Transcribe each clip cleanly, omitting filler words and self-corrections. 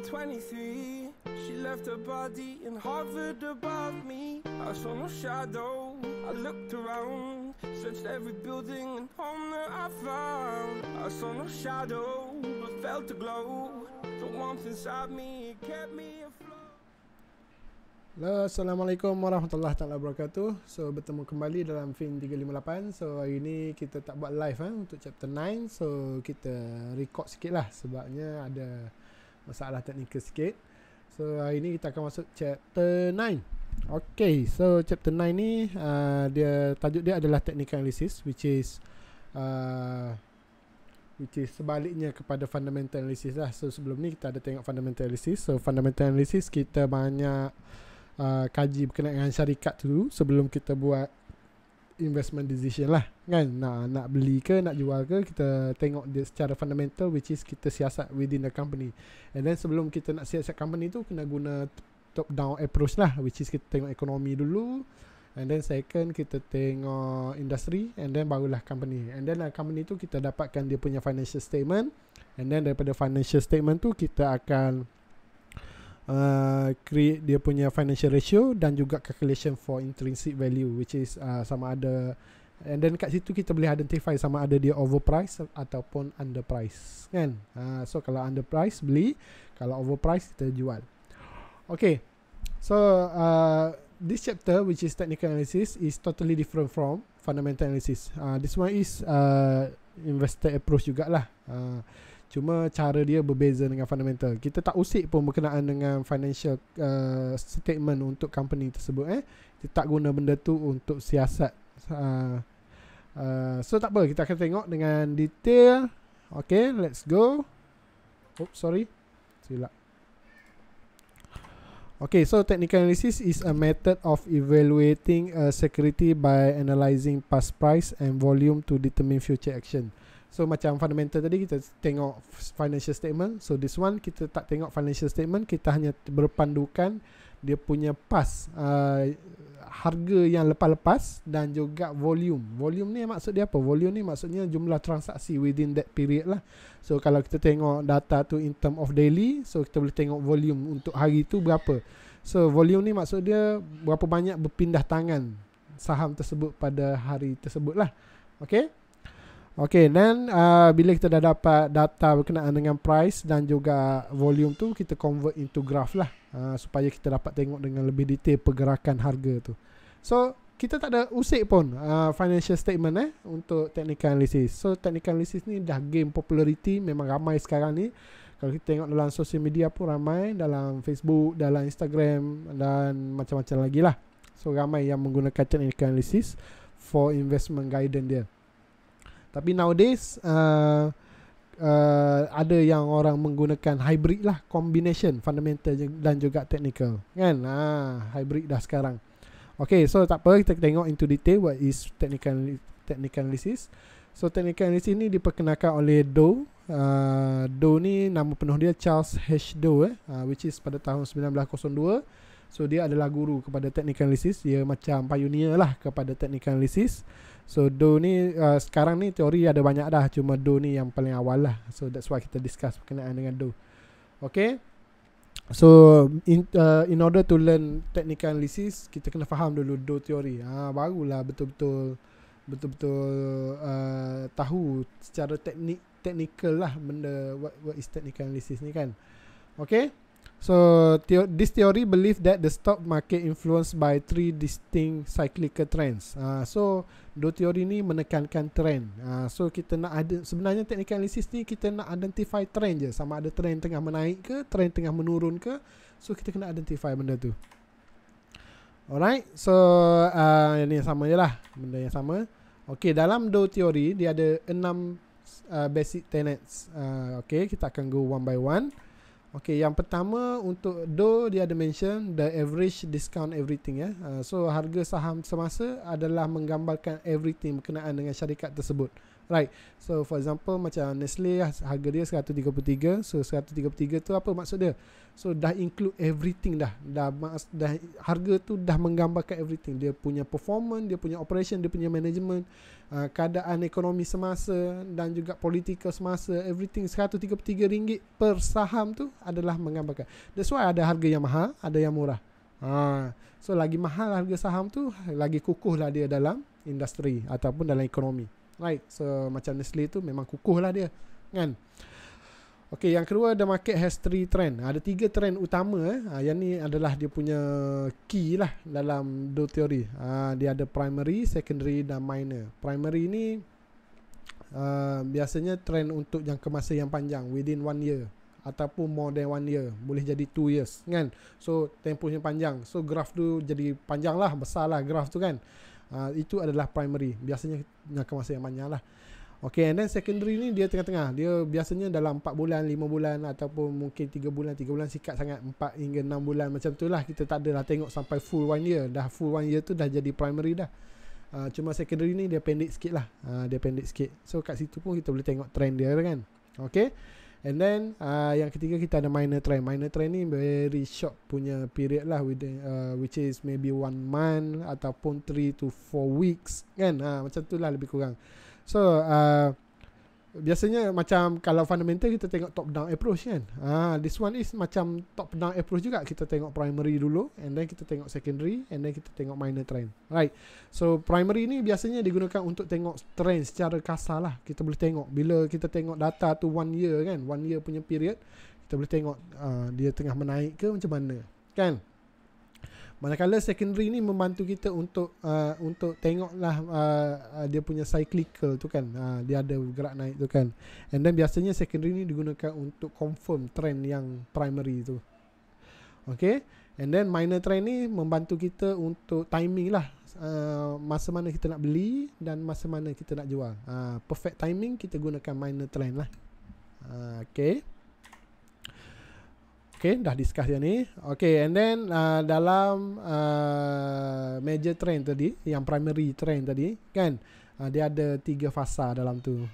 23. She left her body and hovered above me. I saw no shadow. I looked around, searched every building and home that I found. I saw no shadow, but felt a glow. The warmth inside me, it kept me afloat. Halo, Assalamualaikum warahmatullahi wabarakatuh. So, bertemu kembali dalam Fin 358. So, hari ni kita tak buat live untuk chapter 9. So, kita record sikit lah sebabnya ada masalah teknikal sikit. So, hari ni kita akan masuk chapter 9. Okay, so chapter 9 ni tajuk dia adalah technical analysis, which is sebaliknya kepada fundamental analysis lah. So, sebelum ni kita ada tengok fundamental analysis. So, fundamental analysis kita banyak kaji berkenaan dengan syarikat tu sebelum kita buat investment decision lah kan. Nak beli ke nak jual ke, kita tengok dia secara fundamental, which is kita siasat within the company. And then sebelum kita nak siasat company tu, kena guna top down approach lah, which is kita tengok ekonomi dulu, and then second kita tengok industry, and then barulah company. And then company tu kita dapatkan dia punya financial statement, and then daripada financial statement tu kita akan create dia punya financial ratio dan juga calculation for intrinsic value, which is sama ada, and then kat situ kita boleh identify sama ada dia overpriced ataupun underpriced kan. So kalau underpriced beli, kalau overpriced kita jual. Okay, so this chapter, which is technical analysis, is totally different from fundamental analysis. This one is investor approach jugalah. Cuma cara dia berbeza dengan fundamental. Kita tak usik pun berkenaan dengan financial statement untuk company tersebut. Kita tak guna benda tu untuk siasat. So tak apa, kita akan tengok dengan detail. Okay, let's go. Oops, sorry, silap. Okay, so technical analysis is a method of evaluating a security by analyzing past price and volume to determine future action. So macam fundamental tadi kita tengok financial statement. So this one kita tak tengok financial statement, kita hanya berpandukan dia punya past harga yang lepas-lepas dan juga volume. Volume ni maksud dia apa? Volume ni maksudnya jumlah transaksi within that period lah. So kalau kita tengok data tu in term of daily, so kita boleh tengok volume untuk hari tu berapa. So volume ni maksud dia berapa banyak berpindah tangan saham tersebut pada hari tersebut lah. Okay. Okay, dan bila kita dah dapat data berkenaan dengan price dan juga volume tu, kita convert into graph lah, supaya kita dapat tengok dengan lebih detail pergerakan harga tu. So kita tak ada usik pun financial statement untuk technical analysis. So technical analysis ni dah gain popularity, memang ramai sekarang ni. Kalau kita tengok dalam social media pun ramai, dalam Facebook, dalam Instagram dan macam-macam lagi lah. So ramai yang menggunakan technical analysis for investment guidance dia. Tapi nowadays ada yang orang menggunakan hybrid lah, combination fundamental dan juga technical kan. Hybrid dah sekarang. Okay, so tak apa, kita tengok into detail what is technical analysis. So technical analysis ni diperkenalkan oleh Dow. Dow ni nama penuh dia Charles H. Dow, which is pada tahun 1902. So dia adalah guru kepada technical analysis. Dia macam pioneer lah kepada technical analysis. So Dow ni sekarang ni teori ada banyak dah, cuma Dow ni yang paling awal lah. So that's why kita discuss berkenaan dengan Dow. Okay, so in order to learn technical analysis, kita kena faham dulu Dow teori. Barulah betul-betul tahu secara technical lah benda what is technical analysis ni kan. Okay, so this theory believe that the stock market influenced by three distinct cyclical trends. So Dow theory ni menekankan trend. So kita nak ada, sebenarnya technical analysis ni kita nak identify trend je, sama ada trend tengah menaik ke, trend tengah menurun ke. So kita kena identify benda tu. Alright, so ini yang sama je lah, benda yang sama. Okay, dalam Dow theory dia ada 6 basic tenets. Okay, kita akan go one by one. Okay, yang pertama untuk Dow dia ada mention the average discount everything ya. So harga saham semasa adalah menggambarkan everything berkenaan dengan syarikat tersebut. Right. So for example macam Nestle harga dia 133. So 133 tu apa maksud dia? So dah include everything dah. Dah harga tu dah menggambarkan everything. Dia punya performance, dia punya operation, dia punya management, keadaan ekonomi semasa dan juga political semasa, everything. RM133 per saham tu adalah menggambarkan. That's why ada harga yang mahal, ada yang murah. So lagi mahal harga saham tu, lagi kukuhlah dia dalam industri ataupun dalam ekonomi. Right. So macam Nestle tu memang kukuhlah dia, kan? Okay, yang kedua, the market has 3 trend. Ada 3 trend utama. Yang ni adalah dia punya key lah dalam dua teori. Dia ada primary, secondary dan minor. Primary ni biasanya trend untuk jangka masa yang panjang, within 1 year ataupun more than 1 year. Boleh jadi 2 years, kan? So tempoh yang panjang. So graf tu jadi panjang lah, besar lah graf tu, kan? Itu adalah primary. Biasanya jangka masa yang panjang lah. Okay, and then secondary ni dia tengah-tengah. Dia biasanya dalam 4 bulan, 5 bulan ataupun mungkin 3 bulan. 3 bulan sikat sangat, 4 hingga 6 bulan macam tu lah. Kita tak adalah tengok sampai full 1 year. Dah full 1 year tu dah jadi primary dah. Cuma secondary ni dia pendek sikit lah. Dia pendek sikit. So kat situ pun kita boleh tengok trend dia, kan? Okay. And then yang ketiga kita ada minor trend. Minor trend ni very short punya period lah, which is maybe 1 month ataupun 3 to 4 weeks, kan? Macam tu lah lebih kurang. So biasanya macam kalau fundamental kita tengok top down approach, kan? This one is macam top down approach juga. Kita tengok primary dulu, and then kita tengok secondary, and then kita tengok minor trend. Right. So primary ni biasanya digunakan untuk tengok trend secara kasar lah. Kita boleh tengok bila kita tengok data tu 1 year, kan? 1 year punya period, kita boleh tengok dia tengah menaik ke macam mana, kan? Manakala secondary ni membantu kita untuk tengoklah dia punya cyclical tu, kan? Dia ada gerak naik tu, kan? And then biasanya secondary ni digunakan untuk confirm trend yang primary tu. Okay. And then minor trend ni membantu kita untuk timing lah, masa mana kita nak beli dan masa mana kita nak jual. Perfect timing kita gunakan minor trend lah. Okay. Okay, dah discuss yang ni. Okay, and then dalam major trend tadi, yang primary trend tadi, kan? Dia ada 3 fasa dalam tu.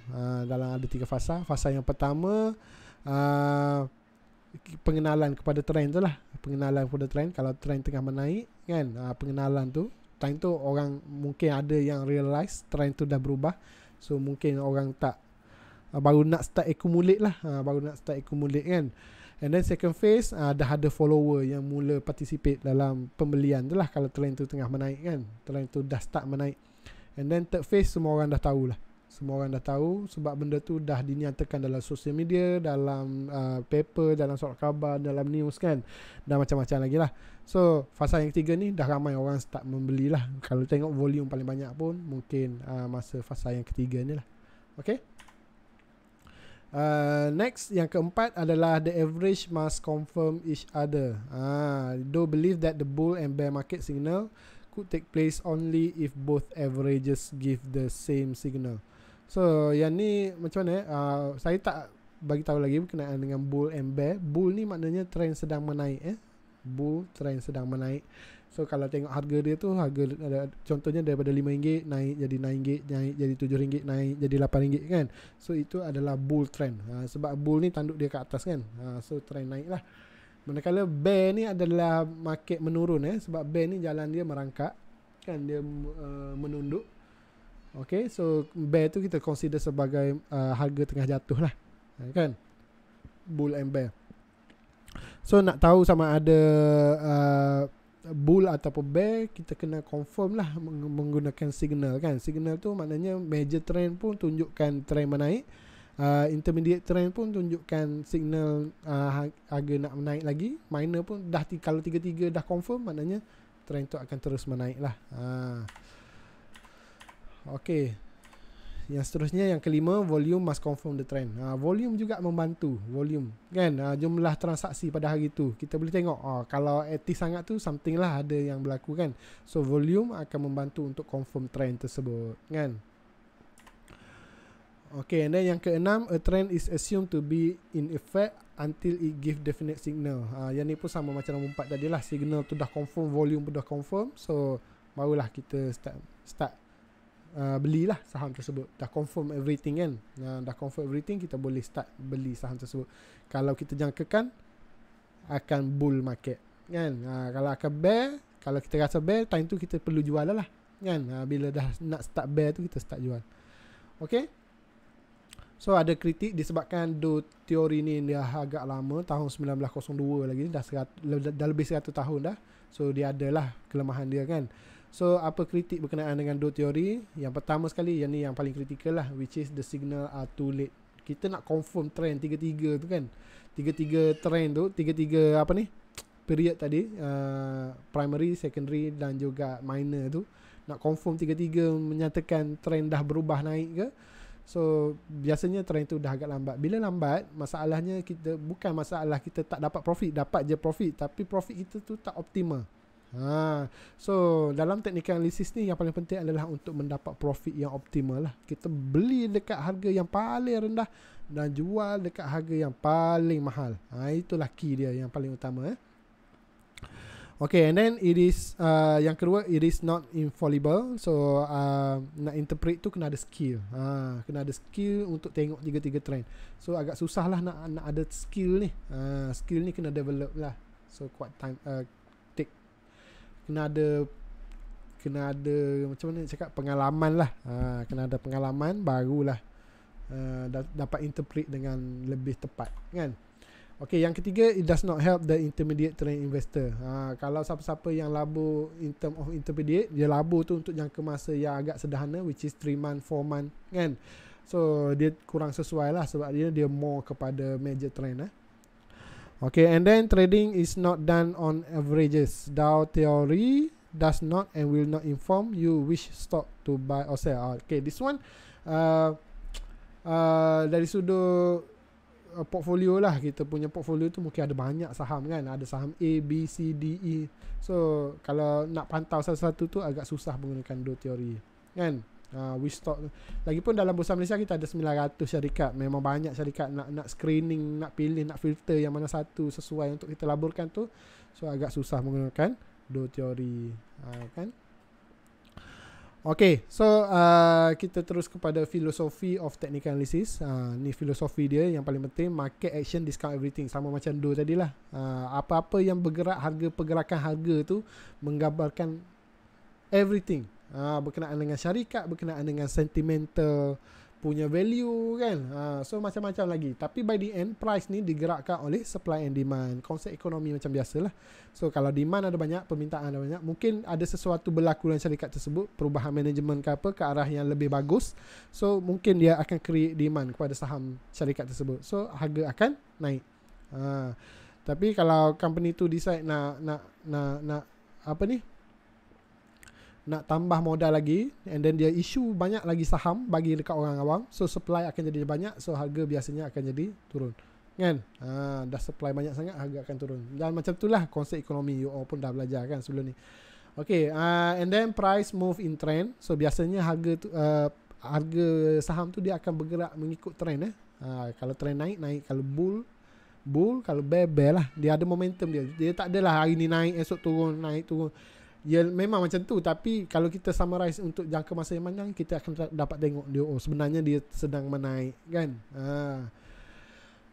Dalam ada 3 fasa. Fasa yang pertama, pengenalan kepada trend tu lah. Pengenalan kepada trend. Kalau trend tengah menaik, kan? Pengenalan tu. Time tu orang mungkin ada yang realize trend tu dah berubah. So mungkin orang tak baru nak start accumulate lah. Baru nak start accumulate, kan? And then second phase, dah ada follower yang mula participate dalam pembelian tu lah. Kalau trend tu tengah menaik, kan? Trend tu dah start menaik. And then third phase, semua orang dah tahu lah. Semua orang dah tahu sebab benda tu dah dinyatakan dalam social media, dalam paper, dalam surat khabar, dalam news, kan? Dan macam-macam lagi lah. So fasa yang ketiga ni dah ramai orang start membeli lah. Kalau tengok volume paling banyak pun mungkin masa fasa yang ketiga ni lah. Okay. Next, yang keempat adalah the average must confirm each other. Though believe that the bull and bear market signal could take place only if both averages give the same signal. So yang ni macam mana? Saya tak bagi tahu lagi berkenaan dengan bull and bear. Bull ni maknanya trend sedang menaik. Bull, trend sedang menaik. So kalau tengok harga dia tu, harga contohnya daripada RM5 naik jadi RM6, naik jadi RM7, naik jadi RM8, kan? So itu adalah bull trend. Sebab bull ni tanduk dia ke atas, kan? So trend naik lah. Manakala bear ni adalah market menurun, sebab bear ni jalan dia merangkak, kan? Dia menunduk. Okay, so bear tu kita consider sebagai harga tengah jatuh lah, kan? Bull and bear. So nak tahu sama ada bull ataupun bear, kita kena confirm lah menggunakan signal, kan? Signal tu maknanya major trend pun tunjukkan trend menaik, intermediate trend pun tunjukkan signal harga nak menaik lagi, minor pun dah kalau tiga-tiga dah confirm, maknanya trend tu akan terus menaik lah. Okay. Yang seterusnya, yang kelima, volume must confirm the trend. Volume juga membantu. Volume, kan? Jumlah transaksi pada hari tu kita boleh tengok. Kalau aktif sangat tu, something lah ada yang berlaku, kan? So volume akan membantu untuk confirm trend tersebut, kan? Okay, and then yang keenam, a trend is assumed to be in effect until it give definite signal. Yang ni pun sama macam nombor 4 tadi lah. Signal tu dah confirm, volume pun dah confirm, so barulah kita start belilah saham tersebut. Dah confirm everything kan. Dah confirm everything, kita boleh start beli saham tersebut. Kalau kita jangkakan akan bull market kan. Kalau akan bear, kalau kita rasa bear, time tu kita perlu jual lah kan. Bila dah nak start bear tu, kita start jual. Okay. So ada kritik disebabkan teori ni dia agak lama, tahun 1902 lagi, dah lebih 100 tahun dah. So dia adalah kelemahan dia kan. So apa kritik berkenaan dengan teori? Yang pertama sekali, yang ni yang paling kritikal lah, which is the signal are too late. Kita nak confirm trend tiga-tiga tu kan. Tiga-tiga trend tu, tiga-tiga apa ni, period tadi, primary, secondary dan juga minor tu, nak confirm tiga-tiga menyatakan trend dah berubah naik ke. So biasanya trend tu dah agak lambat. Bila lambat, masalahnya kita bukan masalah kita tak dapat profit, dapat je profit, tapi profit kita tu tak optimal. So dalam technical analysis ni yang paling penting adalah untuk mendapat profit yang optimal lah. Kita beli dekat harga yang paling rendah dan jual dekat harga yang paling mahal. Itulah key dia yang paling utama. Okay, and then it is yang kedua, it is not infallible. So nak interpret tu kena ada skill. Kena ada skill untuk tengok tiga-tiga trend. So agak susah lah nak ada skill ni. Skill ni kena develop lah. So quite time take. Kena ada macam mana nak cakap, pengalaman lah. Kena ada pengalaman barulah dapat interpret dengan lebih tepat kan. Okay, yang ketiga, it does not help the intermediate trend investor. Kalau siapa-siapa yang labur in term of intermediate, dia labur tu untuk jangka masa yang agak sederhana, which is 3 month, 4 month kan. So dia kurang sesuai lah, sebab dia more kepada major trend. Okay, and then trading is not done on averages. Dow theory does not and will not inform you which stock to buy or sell. Okay, this one dari sudut portfolio lah. Kita punya portfolio tu mungkin ada banyak saham kan. Ada saham A, B, C, D, E. So kalau nak pantau satu-satu tu agak susah menggunakan teori kan. Which stock. Lagipun dalam Bursa Malaysia kita ada 900 syarikat. Memang banyak syarikat, nak screening, nak pilih, nak filter yang mana satu sesuai untuk kita laburkan tu. So agak susah menggunakan teori kan. Okay, so kita terus kepada filosofi of technical analysis. Ni filosofi dia yang paling penting, market action discount everything. Sama macam tadilah. Apa-apa yang bergerak, pergerakan harga tu menggambarkan everything. Berkenaan dengan syarikat, berkenaan dengan sentimental punya value kan. So macam-macam lagi. Tapi by the end, price ni digerakkan oleh supply and demand. Konsep ekonomi macam biasalah. So kalau demand ada banyak, permintaan ada banyak, mungkin ada sesuatu berlaku dalam syarikat tersebut, perubahan manajemen ke apa, ke arah yang lebih bagus. So mungkin dia akan create demand kepada saham syarikat tersebut. So harga akan naik. Tapi kalau company tu decide nak apa ni, nak tambah modal lagi, and then dia issue banyak lagi saham bagi dekat orang awam, so supply akan jadi banyak, so harga biasanya akan jadi turun kan. Dah supply banyak sangat, harga akan turun. Dan macam itulah konsep ekonomi, you all pun dah belajar kan sebelum ni. Okay, and then price move in trend. So biasanya harga saham tu dia akan bergerak mengikut trend. Kalau trend naik, kalau bull, kalau bear lah. Dia ada momentum dia. Dia tak adalah hari ni naik, esok turun, naik turun. Ya memang macam tu, tapi kalau kita summarize untuk jangka masa yang panjang, kita akan dapat tengok dia, sebenarnya dia sedang menaik kan.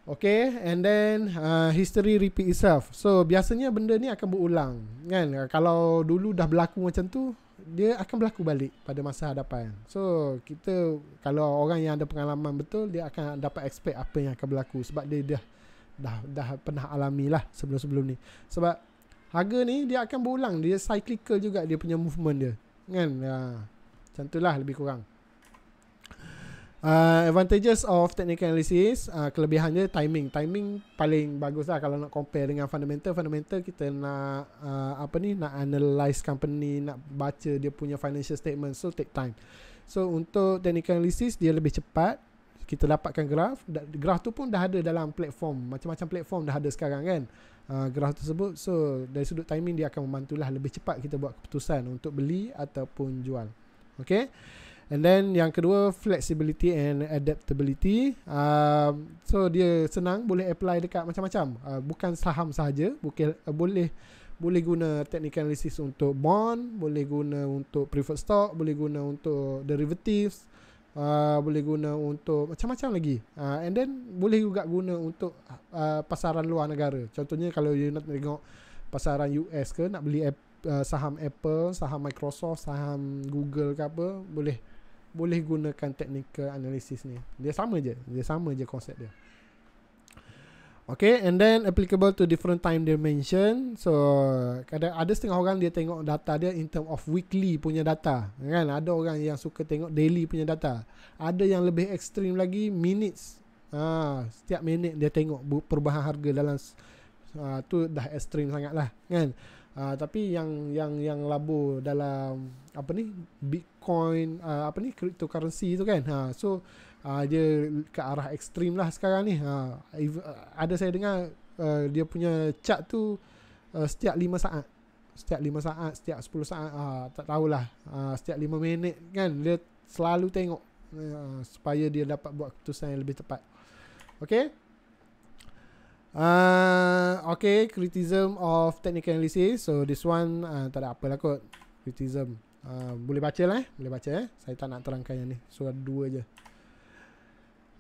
Okay, and then history repeat itself. So biasanya benda ni akan berulang kan. Kalau dulu dah berlaku macam tu, dia akan berlaku balik pada masa hadapan. So kita, kalau orang yang ada pengalaman betul, dia akan dapat expect apa yang akan berlaku, sebab dia dah pernah alami lah sebelum-sebelum ni. Sebab harga ni dia akan berulang, dia cyclical juga dia punya movement dia kan. Macam itulah lebih kurang. Advantages of technical analysis, kelebihan dia timing paling bagus lah kalau nak compare dengan fundamental. Kita nak nak analyse company, nak baca dia punya financial statement, so take time. So untuk technical analysis dia lebih cepat. Kita dapatkan graf tu pun dah ada dalam platform, macam-macam platform dah ada sekarang kan. Graf tersebut, so dari sudut timing dia akan membantulah lebih cepat kita buat keputusan untuk beli ataupun jual. Okay, and then yang kedua, flexibility and adaptability. So dia senang, boleh apply dekat macam-macam, bukan saham sahaja, boleh boleh guna technical analysis untuk bond, boleh guna untuk preferred stock, boleh guna untuk derivatives, boleh guna untuk macam-macam lagi. And then boleh juga guna untuk pasaran luar negara. Contohnya kalau you nak tengok pasaran US ke, nak beli saham Apple, saham Microsoft, saham Google ke apa, boleh gunakan technical analysis ni. Dia sama je konsep dia. Okay, and then applicable to different time dimension. So ada setengah orang dia tengok data dia in term of weekly punya data, kan? Ada orang yang suka tengok daily punya data. Ada yang lebih ekstrim lagi, minutes. Setiap minit dia tengok perubahan harga dalam tu dah ekstrim sangat lah, kan? Tapi yang labur dalam Bitcoin, cryptocurrency tu kan, so dia ke arah ekstrim lah sekarang ni. Ada saya dengar dia punya chart tu setiap 5 saat, setiap 10 saat, tak tahulah, setiap 5 minit kan, dia selalu tengok supaya dia dapat buat keputusan yang lebih tepat. Okay. Okay, criticism of technical analysis. So this one tak ada apalah kot, criticism. Boleh baca lah, Saya tak nak terangkan yang ni, so ada 2 je.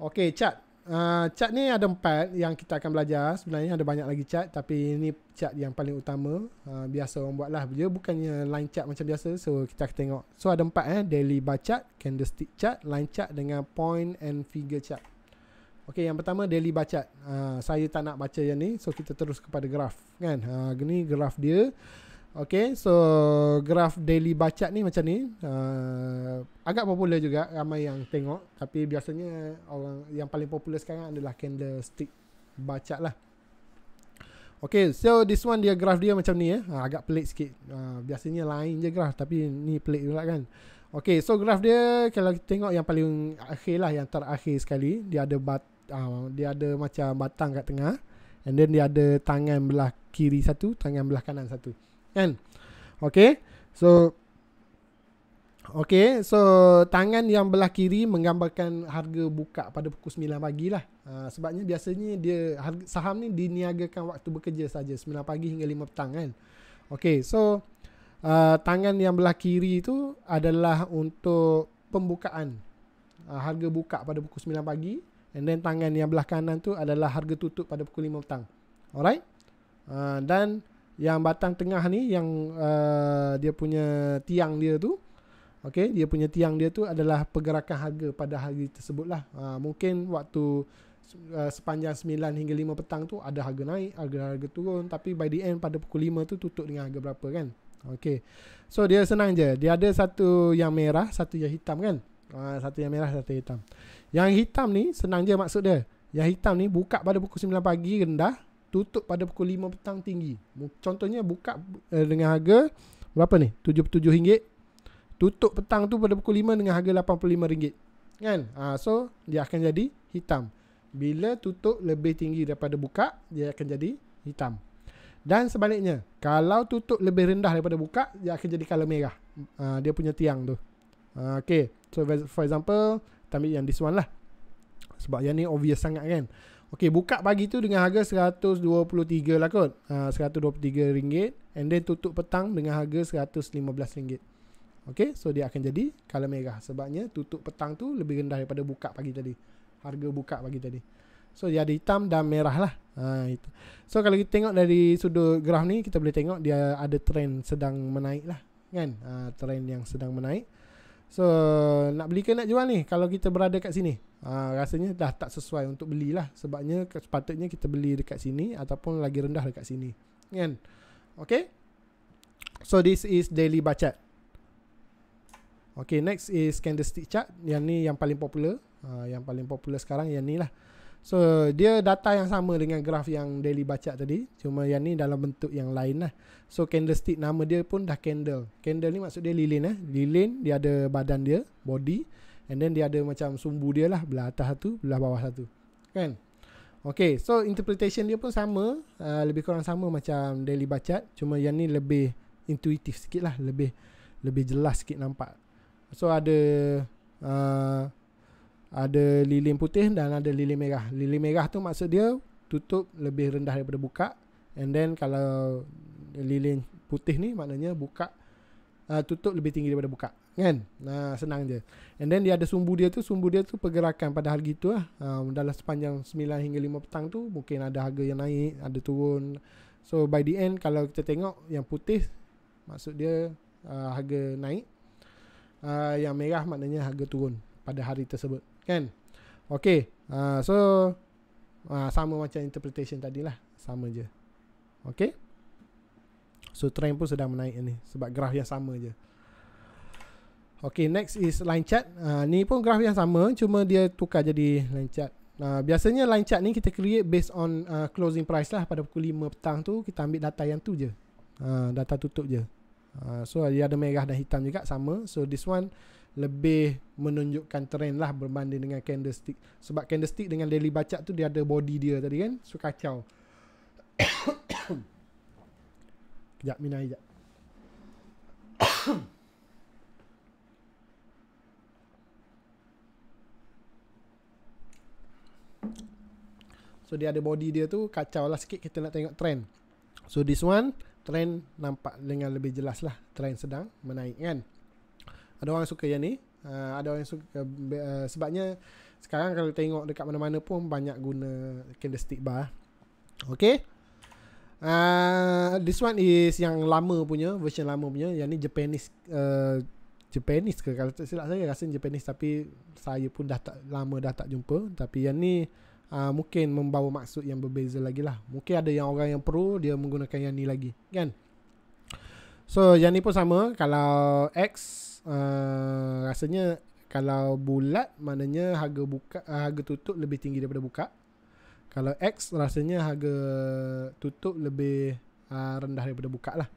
Okay, chart. Chart ni ada 4 yang kita akan belajar. Sebenarnya ada banyak lagi chart, tapi ini chart yang paling utama. Biasa orang buat lah, dia bukannya line chart macam biasa. So kita akan tengok. So ada 4 daily bar chart, candlestick chart, line chart dengan point and figure chart. Okay, yang pertama daily bar chart. Saya tak nak baca yang ni, so kita terus kepada graf, kan? Gini graf dia. Okay, so graf daily bar chart ni macam ni. Agak popular juga, ramai yang tengok. Tapi biasanya orang yang paling popular sekarang adalah candlestick bar chart lah. Okay, so this one dia graf dia macam ni. Agak pelik sikit. Biasanya lain je graf, tapi ni pelik juga kan. Okay, so graf dia kalau kita tengok yang paling akhir lah, yang terakhir sekali, dia ada dia ada macam batang kat tengah, and then dia ada tangan belah kiri satu, tangan belah kanan satu, kan? Okay, so tangan yang belah kiri menggambarkan harga buka pada pukul 9 pagi lah. Sebabnya biasanya dia saham ni diniagakan waktu bekerja saja, 9 pagi hingga 5 petang, kan? Okay, so tangan yang belah kiri tu adalah untuk pembukaan, harga buka pada pukul 9 pagi, and then tangan yang belah kanan tu adalah harga tutup pada pukul 5 petang. Alright? Dan yang batang tengah ni, yang dia punya tiang dia tu, okay, dia punya tiang dia tu adalah pergerakan harga pada hari tersebut lah. Mungkin waktu sepanjang 9 hingga 5 petang tu ada harga naik, harga turun, tapi by the end pada pukul 5 tu tutup dengan harga berapa, kan? Okay, so dia senang je. Dia ada satu yang merah, satu yang hitam, kan? Satu yang merah, satu yang hitam. Yang hitam ni senang je maksud dia. Yang hitam ni buka pada pukul 9 pagi rendah, tutup pada pukul 5 petang tinggi. Contohnya buka dengan harga berapa ni? RM77. Tutup petang tu pada pukul 5 dengan harga RM85, kan? So dia akan jadi hitam. Bila tutup lebih tinggi daripada buka, dia akan jadi hitam. Dan sebaliknya, kalau tutup lebih rendah daripada buka, dia akan jadi color merah. Dia punya tiang tu. Okay, so for example, kita ambil yang this one lah, sebab yang ni obvious sangat, kan? Okay, buka pagi tu dengan harga RM123 lah kot, RM123, and then tutup petang dengan harga RM115. Okay, so dia akan jadi color merah, sebabnya tutup petang tu lebih rendah daripada buka pagi tadi, harga buka pagi tadi. So dia ada hitam dan merah lah. Itu. So kalau kita tengok dari sudut graf ni, kita boleh tengok dia ada trend sedang menaik lah, kan? Trend yang sedang menaik. So nak beli ke nak jual ni, kalau kita berada kat sini, rasanya dah tak sesuai untuk belilah. Sebabnya sepatutnya kita beli dekat sini ataupun lagi rendah dekat sini, kan? Okay, so this is daily bar chart. Okay, next is candlestick chart. Yang ni yang paling popular. Yang paling popular sekarang yang ni lah. So dia data yang sama dengan graf yang daily bar chart tadi, cuma yang ni dalam bentuk yang lain lah. So candlestick, nama dia pun dah candle. Candle ni maksud dia lilin. Lilin, dia ada badan dia, body, and then dia ada macam sumbu dia lah, belah atas satu, belah bawah satu, kan? Okay, so interpretation dia pun sama, lebih kurang sama macam daily bar chart, cuma yang ni lebih intuitif sikit lah, lebih jelas sikit nampak. So ada lilin putih dan ada lilin merah. Lilin merah tu maksud dia tutup lebih rendah daripada buka, and then kalau lilin putih ni maknanya buka tutup lebih tinggi daripada buka, kan? Senang je. And then dia ada sumbu dia tu pergerakan pada hari gitu lah. Dalam sepanjang 9 hingga 5 petang tu mungkin ada harga yang naik, ada turun. So by the end kalau kita tengok yang putih maksud dia harga naik, yang merah maknanya harga turun pada hari tersebut, kan? Okay, so sama macam interpretation tadi lah, sama je. Okay, so trend pun sedang menaik ni sebab graf yang sama je. Okay, next is line chart. Ni pun graf yang sama, cuma dia tukar jadi line chart. Biasanya line chart ni kita create based on closing price lah. Pada pukul 5 petang tu kita ambil data yang tu je, data tutup je. So dia ada merah dan hitam juga, sama. So this one lebih menunjukkan trend lah berbanding dengan candlestick. Sebab candlestick dengan daily bacak tu dia ada body dia tadi kan. So kacau. Kejap, minum air sekejap. So dia ada body dia tu, kacau lah sikit kita nak tengok trend. So this one trend nampak dengan lebih jelas lah, trend sedang menaik, kan. Ada orang suka yang ni, ada orang suka sebabnya sekarang kalau tengok dekat mana-mana pun banyak guna candlestick bar. Okay, this one is yang lama punya, version lama punya. Yang ni Japanese ke, kalau tak silap saya rasa Japanese, tapi saya pun dah tak jumpa. Tapi yang ni mungkin membawa maksud yang berbeza lagi lah. Mungkin ada yang orang yang pro dia menggunakan yang ni lagi, kan. So yang ni pun sama. Kalau X rasanya kalau bulat maknanya harga tutup lebih tinggi daripada buka. Kalau X rasanya harga tutup lebih rendah daripada buka lah.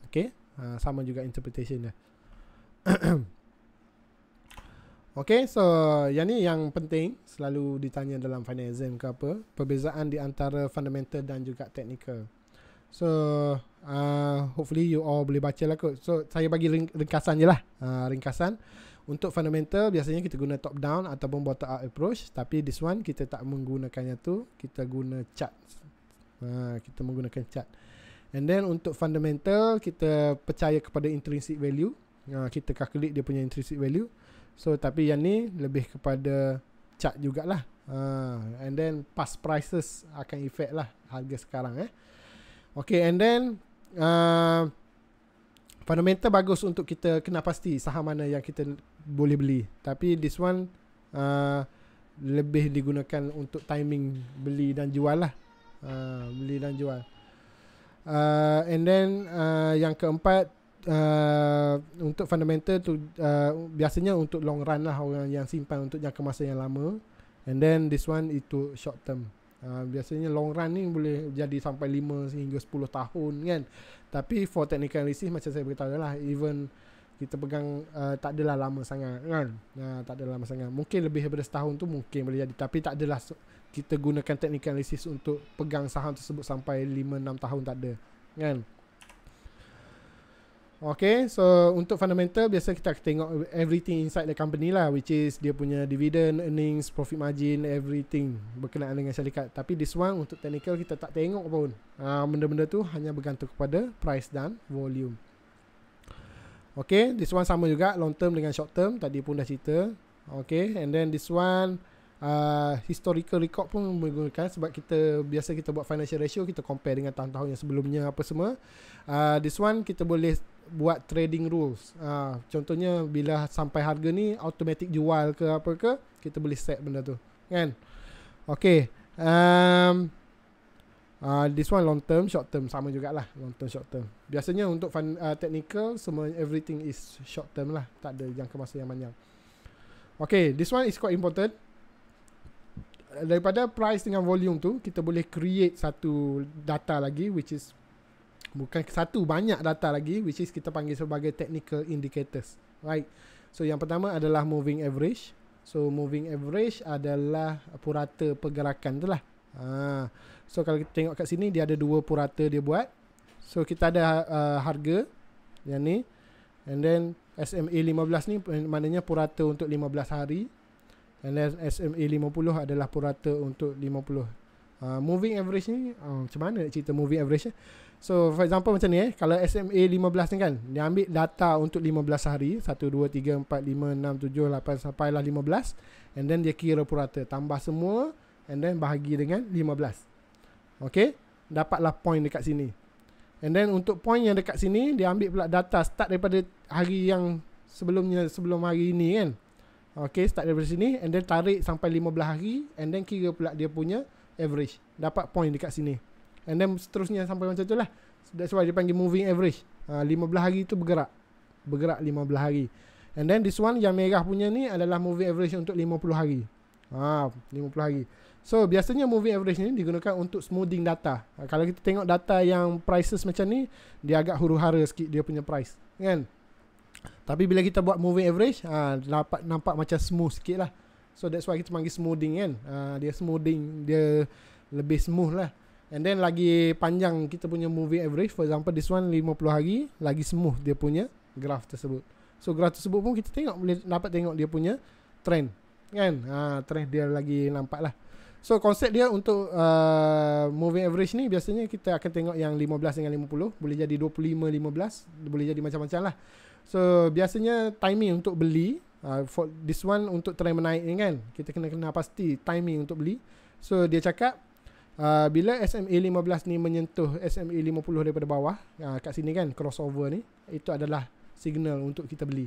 Okay, sama juga interpretation dia. Okay, so yang ni yang penting selalu ditanya dalam final exam ke apa, perbezaan di antara fundamental dan juga technical. So hopefully you all boleh baca lah kot. So saya bagi ringkasan je lah. Ringkasan untuk fundamental biasanya kita guna top down ataupun bottom up approach. Tapi this one kita tak menggunakannya tu, kita guna chart. Kita menggunakan chart. And then untuk fundamental kita percaya kepada intrinsic value. Kita calculate dia punya intrinsic value. So tapi yang ni lebih kepada chart jugalah. And then past prices akan effect lah harga sekarang. Okay, and then fundamental bagus untuk kita kena pasti saham mana yang kita boleh beli. Tapi this one lebih digunakan untuk timing beli dan jual lah. Beli dan jual. And then yang keempat, untuk fundamental tu biasanya untuk long run lah, orang yang simpan untuk jangka masa yang lama. And then this one itu short term. Biasanya long run ni boleh jadi sampai 5 hingga 10 tahun, kan. Tapi for technical analysis macam saya beritahu lah, even kita pegang tak adalah lama sangat, kan. Tak adalah lama sangat. Mungkin lebih daripada setahun tu mungkin boleh jadi, tapi tak adalah kita gunakan technical analysis untuk pegang saham tersebut sampai 5-6 tahun, tak ada, kan. Okay, so untuk fundamental biasa kita tengok everything inside the company lah, which is dia punya dividend, earnings, profit margin, everything berkenaan dengan syarikat. Tapi this one untuk technical kita tak tengok pun. Benda-benda tu hanya bergantung kepada price dan volume. Okay, this one sama juga, long term dengan short term, tadi pun dah cerita. Okay, and then this one historical record pun menggunakan, sebab kita biasa kita buat financial ratio, kita compare dengan tahun-tahun yang sebelumnya apa semua. This one kita boleh buat trading rules. Contohnya bila sampai harga ni automatic jual ke apa ke, kita boleh set benda tu, kan. Okay, this one long term, short term sama jugalah, long term, short term. Biasanya untuk technical semua everything is short term lah, tak ada jangka masa yang panjang. Okay, this one is quite important. Daripada price dengan volume tu kita boleh create satu data lagi, which is bukan satu, banyak data lagi, which is kita panggil sebagai technical indicators, right. So yang pertama adalah moving average. So moving average adalah purata pergerakan tu lah. So kalau kita tengok kat sini dia ada dua purata dia buat. So kita ada harga yang ni, and then SMA 15 ni maknanya purata untuk 15 hari. And then SMA 50 adalah purata untuk 50 Moving average ni macam mana nak cerita moving average? So for example macam ni kalau SMA 15 ni kan, dia ambil data untuk 15 hari, 1 2 3 4 5 6 7 8 sampailah 15, and then dia kira purata, tambah semua and then bahagi dengan 15. Okay, dapatlah point dekat sini. And then untuk point yang dekat sini, dia ambil pula data start daripada hari yang sebelumnya, sebelum hari ini kan. Okay, start daripada sini and then tarik sampai 15 hari and then kira pula dia punya average, dapat point dekat sini. And then seterusnya sampai macam tu lah. That's why dia panggil moving average. 15 hari tu bergerak 15 hari. And then this one yang merah punya ni adalah moving average untuk 50 hari. 50 hari. So biasanya moving average ni digunakan untuk smoothing data. Kalau kita tengok data yang prices macam ni, dia agak huru-hara sikit dia punya price, kan? Tapi bila kita buat moving average, dapat nampak macam smooth sikit lah. So that's why kita panggil smoothing kan. Dia smoothing, dia lebih smooth lah. And then lagi panjang kita punya moving average. For example this one 50 hari, lagi smooth dia punya graph tersebut. So graph tersebut pun kita tengok, boleh dapat tengok dia punya trend kan. Trend dia lagi nampak lah. So konsep dia untuk moving average ni biasanya kita akan tengok yang 15 dengan 50, boleh jadi 25, 15, boleh jadi macam-macam lah. So biasanya timing untuk beli, for this one untuk trend menaik ni kan, kita kena pasti timing untuk beli. So dia cakap bila SMA 15 ni menyentuh SMA 50 daripada bawah, kat sini kan crossover ni, itu adalah signal untuk kita beli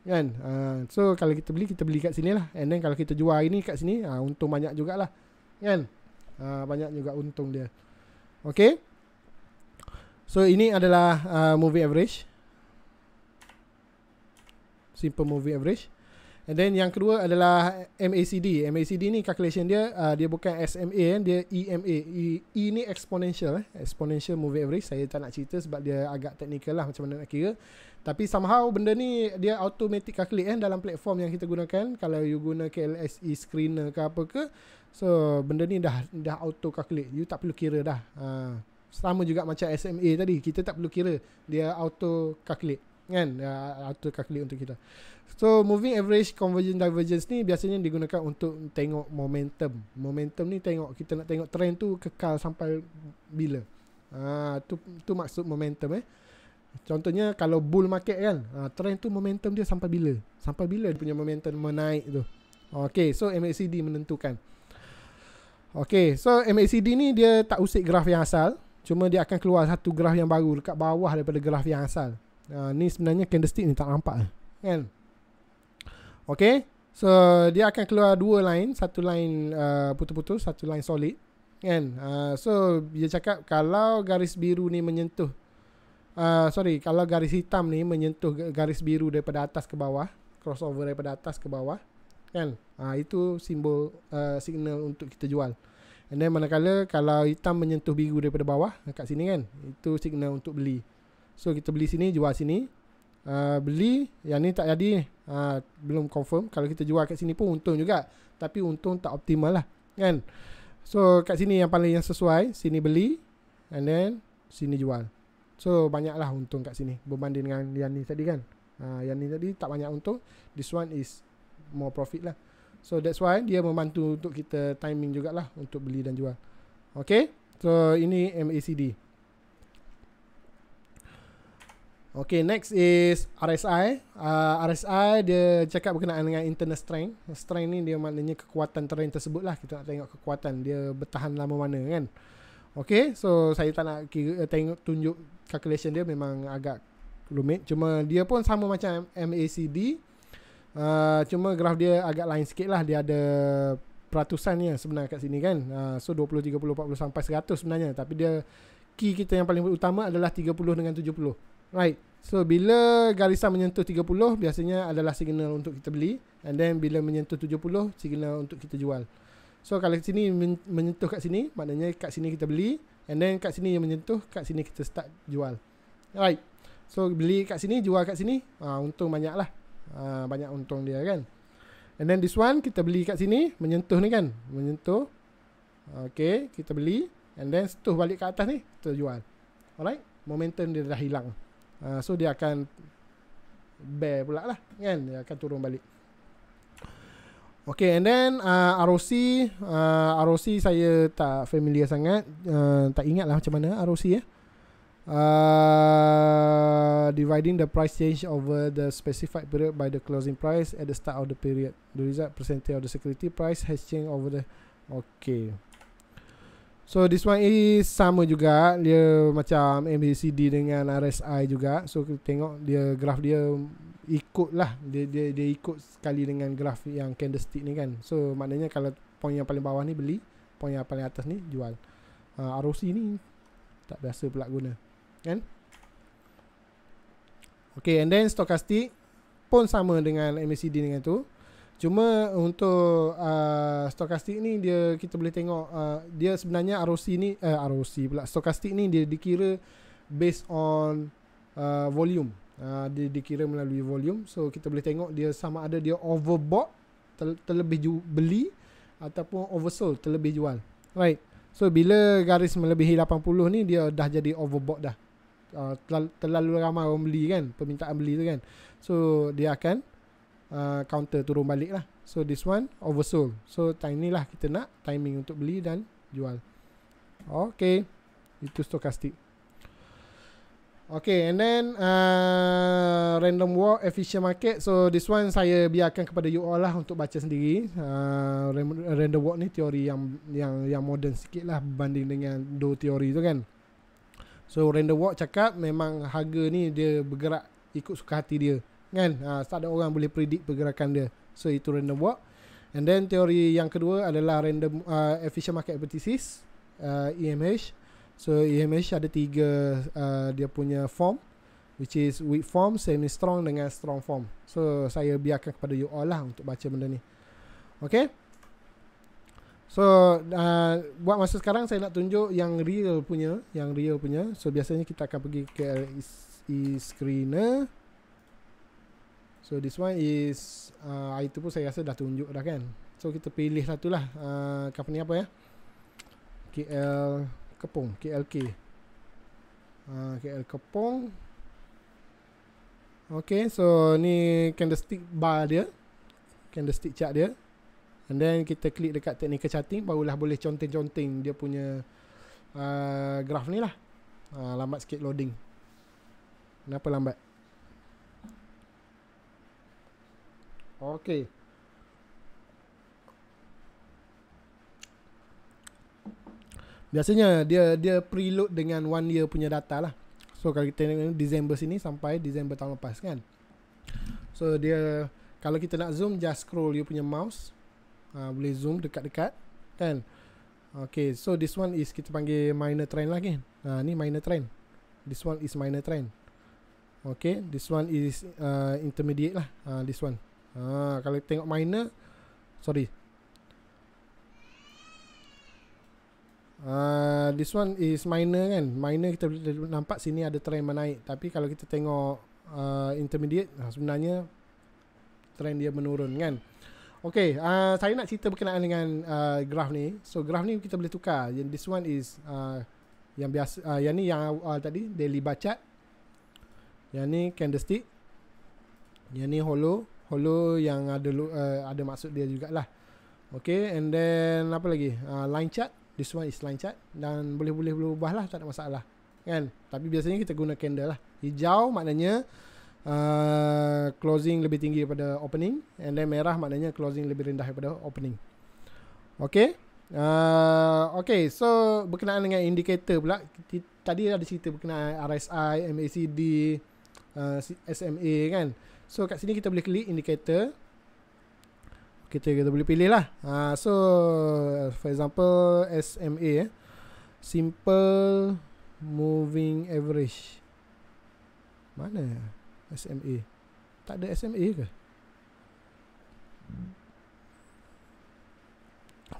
kan. So kalau kita beli kat sini lah. And then kalau kita jual hari ni kat sini, untung banyak jugalah kan. Banyak juga untung dia. Okay, so ini adalah moving average, simple moving average. And then yang kedua adalah MACD. MACD ni calculation dia, dia bukan SMA kan, dia EMA. E ni exponential, exponential moving average. Saya tak nak cerita sebab dia agak technical lah macam mana nak kira. Tapi somehow benda ni dia automatic calculate kan dalam platform yang kita gunakan. Kalau you guna KLSE screener ke apa ke, so benda ni dah auto calculate. You tak perlu kira dah. Sama juga macam SMA tadi, kita tak perlu kira, dia auto calculate kan, auto calculate untuk kita. So moving average, convergence, divergence ni biasanya digunakan untuk tengok momentum. Momentum ni kita nak tengok trend tu kekal sampai bila. Tu maksud momentum Contohnya kalau bull market kan, trend tu momentum dia sampai bila? Sampai bila dia punya momentum menaik tu. Okay, so MACD menentukan. Okay, so MACD ni dia tak usik graf yang asal, cuma dia akan keluar satu graf yang baru dekat bawah daripada graf yang asal. Ni sebenarnya candlestick ni tak nampak kan. Okay, so dia akan keluar dua line, satu line putus-putus, satu line solid kan. So dia cakap kalau garis biru ni menyentuh kalau garis hitam ni menyentuh garis biru daripada atas ke bawah, crossover daripada atas ke bawah kan, itu simbol signal untuk kita jual. And then manakala kalau hitam menyentuh biru daripada bawah kat sini kan, itu signal untuk beli. So kita beli sini, jual sini. Beli yang ni tak jadi, belum confirm. Kalau kita jual kat sini pun untung juga, tapi untung tak optimal lah kan. So kat sini yang paling yang sesuai, sini beli and then sini jual. So banyaklah untung kat sini berbanding dengan yang ni tadi kan. Yang ni tadi tak banyak untung, this one is more profit lah. So that's why dia membantu untuk kita timing jugalah untuk beli dan jual. Okay, so ini MACD. Okay, next is RSI. RSI dia cakap berkenaan dengan internal strength. Strength ni dia maknanya kekuatan trend tersebut lah. Kita nak tengok kekuatan dia bertahan lama mana kan. Okay, so saya tak nak tengok tunjuk calculation dia, memang agak rumit. Cuma dia pun sama macam MACD. Cuma graf dia agak lain sikit lah. Dia ada peratusannya sebenarnya kat sini kan. So 20, 30, 40 sampai 100 sebenarnya. Tapi dia key kita yang paling utama adalah 30 dengan 70. Right. So bila garisan menyentuh 30 biasanya adalah signal untuk kita beli, and then bila menyentuh 70 signal untuk kita jual. So kalau sini menyentuh kat sini, maknanya kat sini kita beli, and then kat sini yang menyentuh, kat sini kita start jual. Right. So beli kat sini, jual kat sini, untung banyak lah. Banyak untung dia kan. And then this one kita beli kat sini, menyentuh ni kan, menyentuh. Okay, kita beli, and then setuh balik ke atas ni, kita jual. Alright, momentum dia dah hilang. So dia akan bear pula lah kan, dia akan turun balik. Okay, and then ROC saya tak familiar sangat, tak ingat lah macam mana ROC ya. Dividing the price change over the specified period by the closing price at the start of the period. The result percentage of the security price has changed over the. Okay. So this one is sama juga, dia macam MACD dengan RSI juga. So kita tengok dia graf dia ikut lah, dia ikut sekali dengan graf yang candlestick ni kan. So maknanya kalau point yang paling bawah ni beli, point yang paling atas ni jual. ROC ni tak biasa pula guna kan. Okay, and then stochastic pun sama dengan MACD dengan tu. Cuma untuk stochastic ni dia kita boleh tengok dia sebenarnya ROC pula stochastic ni dia dikira based on volume. Dia dikira melalui volume. So kita boleh tengok dia sama ada dia overbought terlebih beli ataupun oversold terlebih jual. Right. So bila garis melebihi 80 ni dia dah jadi overbought dah. Terlalu ramai orang beli kan, permintaan beli tu kan. So dia akan counter turun balik lah. So this one oversold. So time ni lah kita nak timing untuk beli dan jual. Okay, itu stochastic. Okay, and then random walk, efficient market. So this one saya biarkan kepada you all lah untuk baca sendiri. Random walk ni teori yang modern sikit lah berbanding dengan Dow teori tu kan. So random walk cakap memang harga ni dia bergerak ikut suka hati dia kan. Tak ada orang boleh predict pergerakan dia. So itu random walk. And then teori yang kedua adalah random efficient market hypothesis, EMH. So EMH ada 3 dia punya form, which is weak form, semi strong dengan strong form. So saya biarkan kepada you all lah untuk baca benda ni. Okay. So buat masa sekarang saya nak tunjuk yang real punya, So biasanya kita akan pergi ke e-screener. So this one is itu pun saya rasa dah tunjuk dah kan. So kita pilih satu lah, company apa ya, KL Kepong, KLK, KL Kepong. Okay, so ni candlestick bar dia, candlestick chart dia. And then kita klik dekat technical charting, barulah boleh conteng-conteng dia punya graf ni lah. Lambat sikit loading. Kenapa lambat? Okay. Biasanya dia preload dengan 1 year punya data lah. So kalau kita tengok Disember sini sampai Disember tahun lepas kan. So dia kalau kita nak zoom, just scroll you punya mouse. Boleh zoom dekat-dekat kan. Okay, so this one is kita panggil minor trend lah kan. Ni minor trend. This one is minor trend. Okay, this one is intermediate lah. This one. Kalau tengok minor, sorry. This one is minor kan. Minor kita nampak sini ada trend menaik. Tapi kalau kita tengok intermediate, sebenarnya trend dia menurun kan. Okay, saya nak cerita berkenaan dengan graf ni. So graf ni kita boleh tukar. This one is yang biasa, yang ni yang awal tadi daily bar chart. Yang ni candlestick. Yang ni hollow yang ada maksud dia jugalah. Okay, and then apa lagi? Line chart. This one is line chart dan boleh berubah lah, tak ada masalah kan. Tapi biasanya kita guna candle lah. Hijau maknanya closing lebih tinggi daripada opening, and then merah maknanya closing lebih rendah daripada opening. Okay. Okay, so berkenaan dengan indikator pula, tadi ada cerita berkenaan RSI, MACD, SMA kan. So kat sini kita boleh klik indikator. Kita boleh pilih lah. So for example SMA, simple moving average. Mana SMA? Tak ada SMA ke?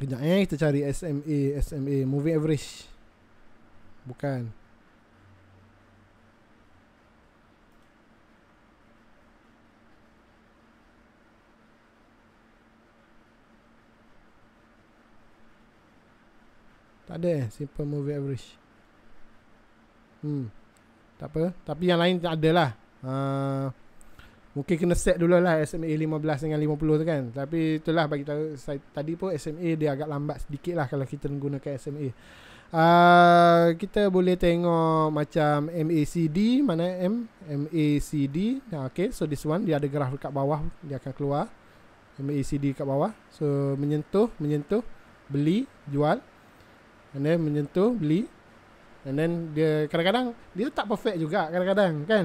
Kejap kita cari SMA moving average. Bukan. Tak ada simple moving average. Tak apa. Tapi yang lain tak ada lah. Mungkin kena set dulu lah SMA 15 dengan 50 tu kan. Tapi itulah bagi tahu saya tadi pun SMA dia agak lambat sedikit lah kalau kita menggunakan SMA. Kita boleh tengok macam MACD, mana MACD. Okay, so this one dia ada graf dekat bawah, dia akan keluar MACD kat bawah. So menyentuh, beli, jual, and then menyentuh, beli, and then dia kadang-kadang dia tak perfect juga kadang-kadang kan.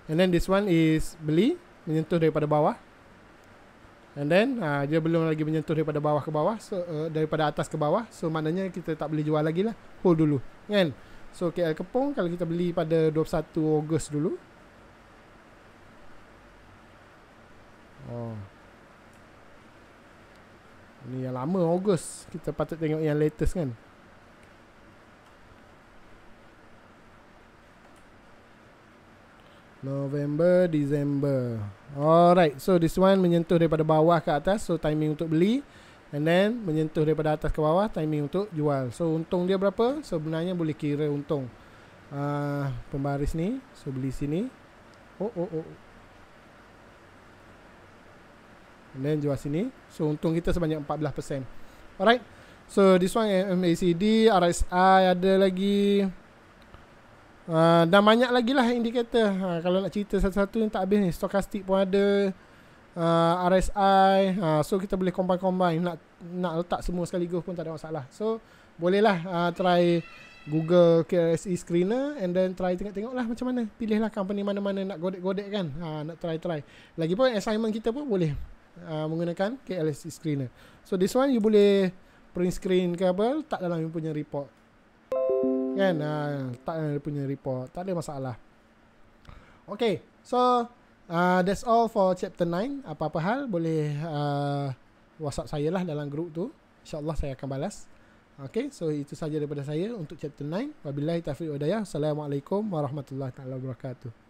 And then this one is beli, menyentuh daripada bawah, and then dia belum lagi menyentuh daripada bawah ke bawah, so daripada atas ke bawah. So maknanya kita tak boleh jual lagi lah, hold dulu kan. So KL Kepong kalau kita beli pada 21 Ogos dulu. Ini yang lama Ogos, kita patut tengok yang latest kan. November, December. Alright, so this one menyentuh daripada bawah ke atas, so timing untuk beli. And then menyentuh daripada atas ke bawah, timing untuk jual. So untung dia berapa? Sebenarnya boleh kira untung. Pembaris ni, so beli sini. And then jual sini. So untung kita sebanyak 14%. Alright, so this one MACD, RSI ada lagi. Dan banyak lagi lah indikator. Kalau nak cerita satu-satu yang tak habis ni. Stokastik pun ada, RSI. So kita boleh combine. Nak letak semua sekaligus pun tak ada masalah. So bolehlah try Google KLSE Screener, and then try tengok lah macam mana. Pilihlah company mana-mana nak godek-godek kan. Nak try. Lagipun assignment kita pun boleh menggunakan KLSE Screener. So this one you boleh print screen ke apa, tak dalam you punya report kan. Tak ada punya report, tak ada masalah. Okay, so that's all for chapter 9. Apa-apa hal boleh WhatsApp saya lah dalam group tu, InsyaAllah saya akan balas. Okay, so itu saja daripada saya untuk chapter 9. Wabillahi taufiq wal hidayah. Assalamualaikum warahmatullahi wabarakatuh.